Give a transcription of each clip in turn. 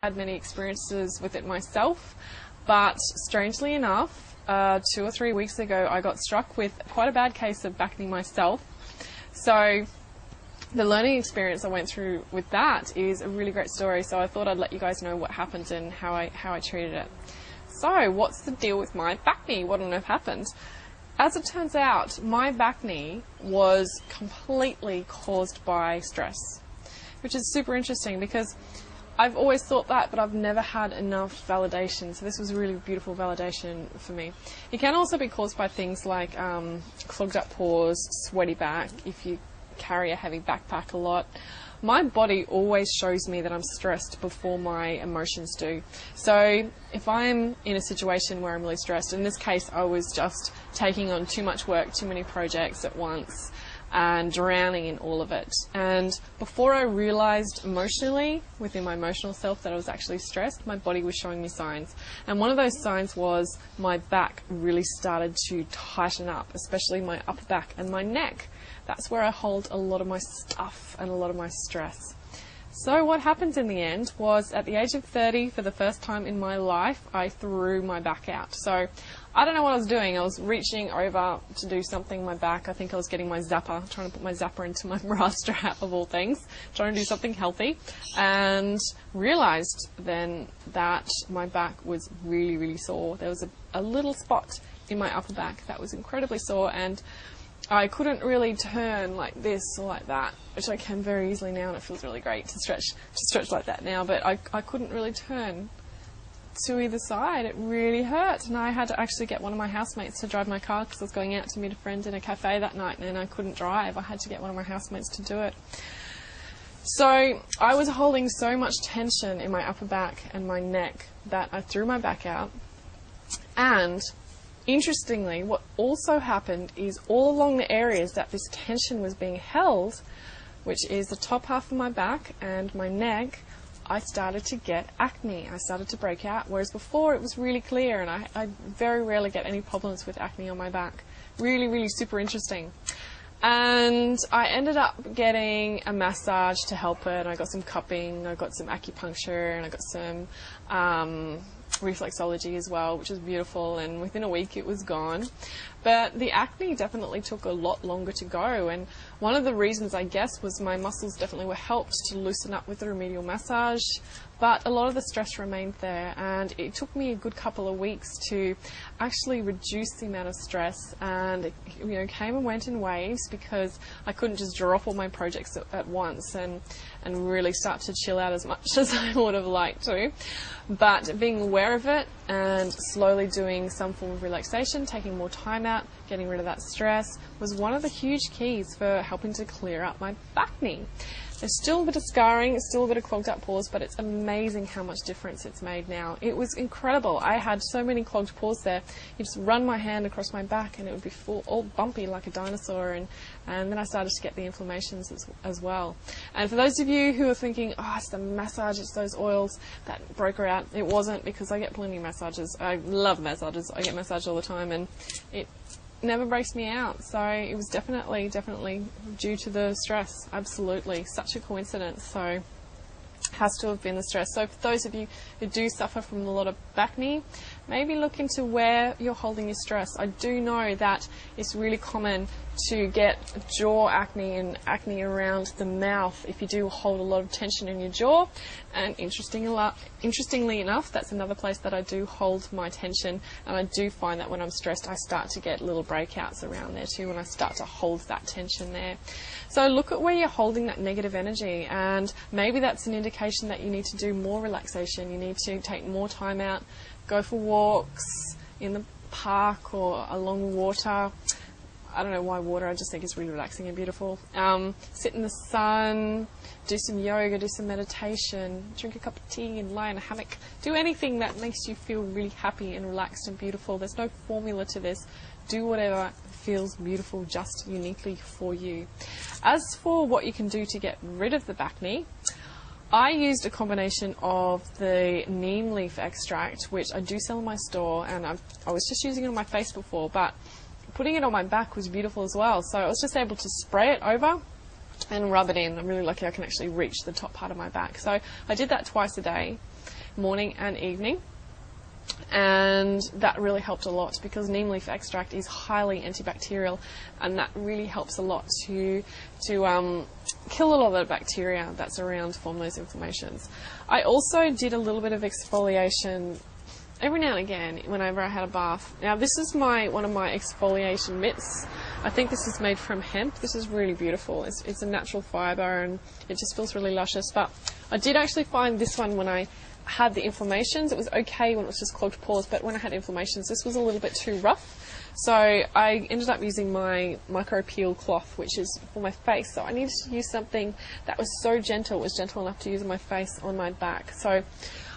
had many experiences with it myself, but strangely enough, 2 or 3 weeks ago I got struck with quite a bad case of bacne myself. So the learning experience I went through with that is a really great story, so I thought I'd let you guys know what happened and how I treated it. So what's the deal with my bacne? What on earth happened? As it turns out, my bacne was completely caused by stress, which is super interesting because I've always thought that, but I've never had enough validation. So this was really beautiful validation for me. It can also be caused by things like clogged up pores, sweaty back, if you carry a heavy backpack a lot. My body always shows me that I'm stressed before my emotions do. So if I'm in a situation where I'm really stressed, in this case I was just taking on too much work, too many projects at once, and drowning in all of it. And before I realized emotionally, within my emotional self, that I was actually stressed, my body was showing me signs. And one of those signs was my back really started to tighten up, especially my upper back and my neck. That's where I hold a lot of my stuff and a lot of my stress. So what happened in the end was, at the age of 30, for the first time in my life, I threw my back out. So I don't know what I was doing. I was reaching over to do something in my back. I think I was getting my zapper, trying to put my zapper into my bra strap of all things, trying to do something healthy, and realized then that my back was really, really sore. There was a little spot in my upper back that was incredibly sore, and I couldn't really turn like this or like that, which I can very easily now, and it feels really great to stretch like that now, but I couldn't really turn to either side. It really hurt, and I had to actually get one of my housemates to drive my car because I was going out to meet a friend in a cafe that night and I couldn't drive. I had to get one of my housemates to do it. So I was holding so much tension in my upper back and my neck that I threw my back out. And interestingly, what also happened is all along the areas that this tension was being held, which is the top half of my back and my neck, I started to get acne. I started to break out, whereas before it was really clear, and I very rarely get any problems with acne on my back. Really, really super interesting. And I ended up getting a massage to help it. I got some cupping, I got some acupuncture, and I got some reflexology as well, which was beautiful, and within a week it was gone. But the acne definitely took a lot longer to go, and one of the reasons, I guess, was my muscles definitely were helped to loosen up with the remedial massage, but a lot of the stress remained there, and it took me a good couple of weeks to actually reduce the amount of stress, and it came and went in waves because I couldn't just drop all my projects at once and really start to chill out as much as I would have liked to. But being aware of it and slowly doing some form of relaxation, taking more time out, getting rid of that stress, was one of the huge keys for helping to clear up my bacne. There's still a bit of scarring, still a bit of clogged up pores, but it's amazing how much difference it's made now. It was incredible. I had so many clogged pores there. You just run my hand across my back and it would be all bumpy like a dinosaur, and then I started to get the inflammations as well. And for those of you who are thinking, oh, it's the massage, it's those oils that broke her out, it wasn't, because I get plenty of massages. I love massages. I get massaged all the time, and it never breaks me out. So it was definitely due to the stress. Absolutely, such a coincidence. So has to have been the stress. So for those of you who do suffer from a lot of bacne, maybe look into where you're holding your stress. I do know that it's really common to get jaw acne and acne around the mouth if you do hold a lot of tension in your jaw. And interestingly enough, that's another place that I do hold my tension, and I do find that when I'm stressed I start to get little breakouts around there too when I start to hold that tension there. So look at where you're holding that negative energy, and maybe that's an indication that you need to do more relaxation. You need to take more time out, go for walks in the park or along water. I don't know why water, I just think it's really relaxing and beautiful. Sit in the sun, do some yoga, do some meditation, drink a cup of tea and lie in a hammock. Do anything that makes you feel really happy and relaxed and beautiful. There's no formula to this. Do whatever feels beautiful just uniquely for you. As for what you can do to get rid of the bacne, I used a combination of the neem leaf extract, which I do sell in my store, and I was just using it on my face before, but putting it on my back was beautiful as well. So I was just able to spray it over and rub it in. I'm really lucky I can actually reach the top part of my back. So I did that twice a day. morning and evening. And that really helped a lot because neem leaf extract is highly antibacterial, and that really helps a lot to kill a lot of the bacteria that's around to form those inflammations. I also did a little bit of exfoliation every now and again whenever I had a bath. Now this is one of my exfoliation mitts. I think this is made from hemp. This is really beautiful. It's a natural fibre and it just feels really luscious. But I did actually find this one when I had the inflammations. It was okay when it was just clogged pores, but when I had inflammations, this was a little bit too rough. So I ended up using my micro peel cloth, which is for my face. So I needed to use something that was so gentle, it was gentle enough to use on my face, on my back. So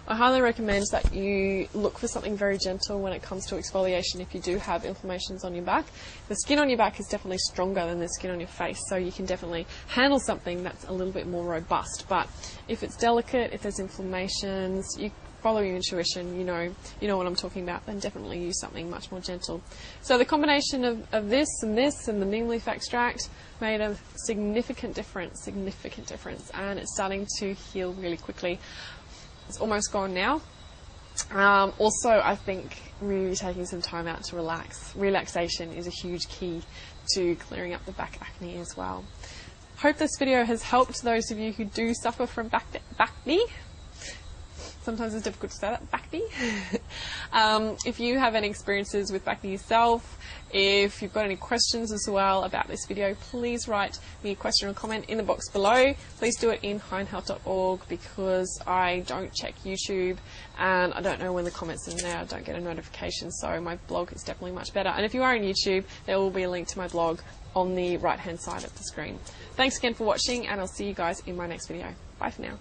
I highly recommend that you look for something very gentle when it comes to exfoliation if you do have inflammations on your back. The skin on your back is definitely stronger than the skin on your face, so you can definitely handle something that's a little bit more robust. But if it's delicate, if there's inflammations, you follow your intuition, you know what I'm talking about, then definitely use something much more gentle. So the combination of this and the neem leaf extract made a significant difference, and it's starting to heal really quickly. It's almost gone now. Also, I think really taking some time out to relax. Relaxation is a huge key to clearing up the back acne as well. Hope this video has helped those of you who do suffer from bacne. Sometimes it's difficult to say that, bacne. If you have any experiences with bacne yourself, if you've got any questions as well about this video, please write me a question or comment in the box below. Please do it in hindhealth.org because I don't check YouTube and I don't know when the comments are in there. I don't get a notification, so my blog is definitely much better. And if you are on YouTube, there will be a link to my blog on the right hand side of the screen. Thanks again for watching, and I'll see you guys in my next video. Bye for now.